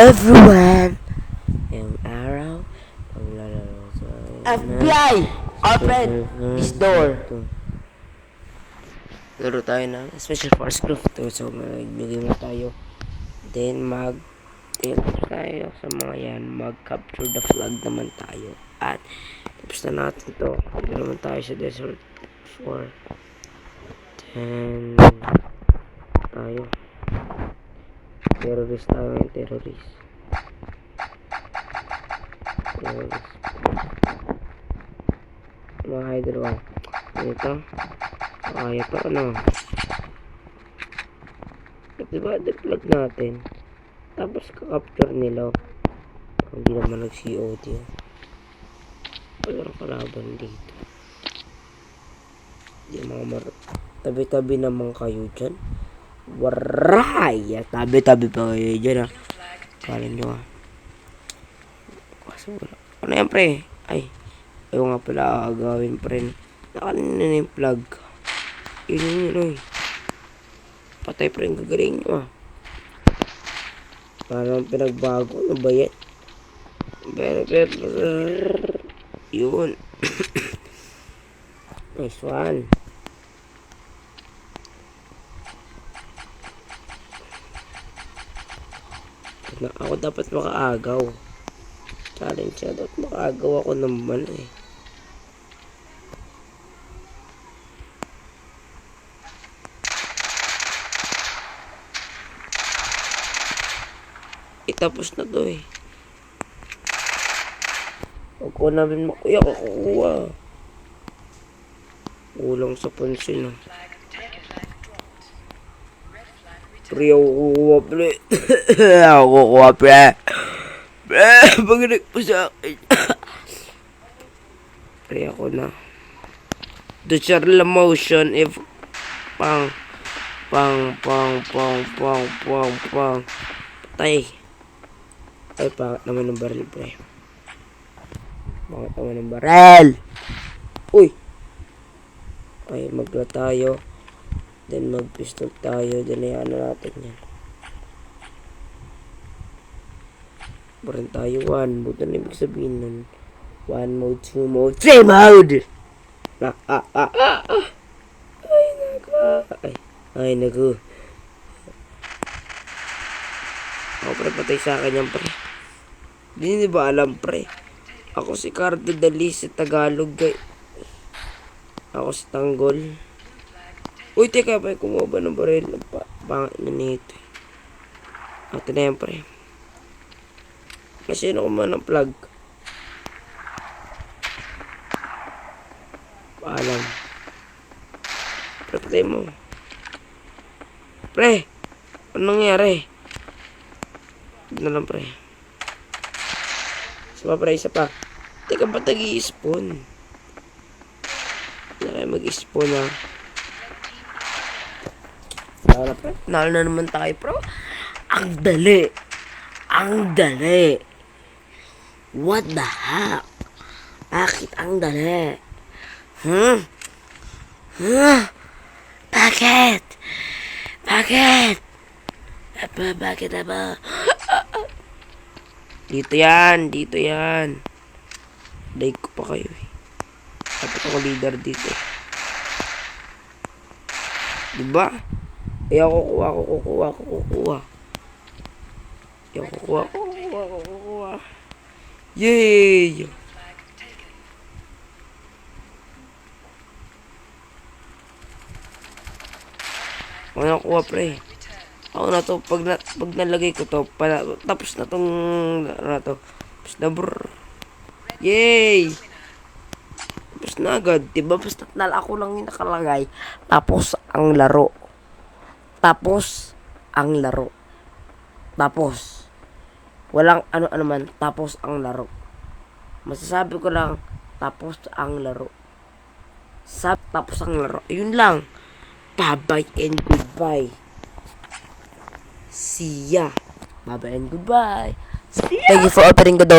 Everyone! Ngayong araw, maglalaro tayo FBI! Open this door! Laro tayo ng Special Force Group 2. So, magbigay mo tayo. Then, tayo sa mga yan. Mag-capture the flag naman tayo. At, tapos na natin to. Dito naman tayo sa Desert 4. Then, tayo. Terrorist tayo ngayon, terrorist. Mga idol ko. Ito. Kaya pa ano. Diba, de-plug natin. Tapos ka-capture nila. Hindi naman nag-COD. Walang kalaban dito. Hindi mga tabi-tabi naman kayo dyan. Waray! Tabi-tabi pa kayo dyan, ha. Kala nyo, ha. Ano yan, pre? Ay, ayaw nga pala agawin, pre. Nakalina na yung plug. Yun, patay, pre, gagaling nyo, ah. Parang pinagbago. Ano ba yan? Yun. Nice one. Ako dapat makaagaw. Challenge siya. Dapat makaagaw ako naman, eh. Tapos na to, eh. Huwag ko namin makuya. Kukuha. Kulang sa pansin, ah. Pre, ako kukuha, pre. Ako kukuha, pre. Pre, pag-inig po sa akin. Pre, ako na. The Charla motion if pang patay. Ay, pangat naman ng baril, pre. Pangat naman ng baril. Uy! Ay, magla tayo. Then, mag-pistol tayo. Then, ano natin yan. Barin tayo 1. Buto na ibig sabihin nun. 1 mode, 2 mode, 3 mode! Ay, naku. Ako, pre, patay sa akin yan, pre. Hindi ba alam, pre? Ako si Cardo Dali sa Tagalog, guys. Ako si Tanggol. Uy, teka, pre, kumuha ba ng baril? Pangit na nito. Ito na yan, pre. Kasi kumuha ng plug. Paalam. Pre, patay mo. Pre, anong nangyari? Ito na lang, pre. Isa pa, pre, isa pa. Teka, ba't nag-i-spawn? Hindi na kayo mag-i-spawn, ha? Nala, pre. Nala na naman tayo, bro. Ang dali. Ang dali. What the heck? Bakit ang dali? Bakit? Bakit? Bakit ba? Dito yan. Dito yan. Like ko pa kayo, eh. Dapat ako leader dito. Diba? Eh, ako kukuha. Yay! Ako nakuha, pre. Ako na to, pag nalagay ko to, tapos na tong, tapos na, brr. Yay! Tapos na agad, diba? Basta ako lang yung nakalagay. Tapos ang laro. Tapos walang ano man, tapos ang laro. Masasabi ko lang, tapos ang laro. Tapos ang laro. Yun lang. Bye-bye and goodbye. See ya. Bye-bye and goodbye. See ya. Thank you for opening the door.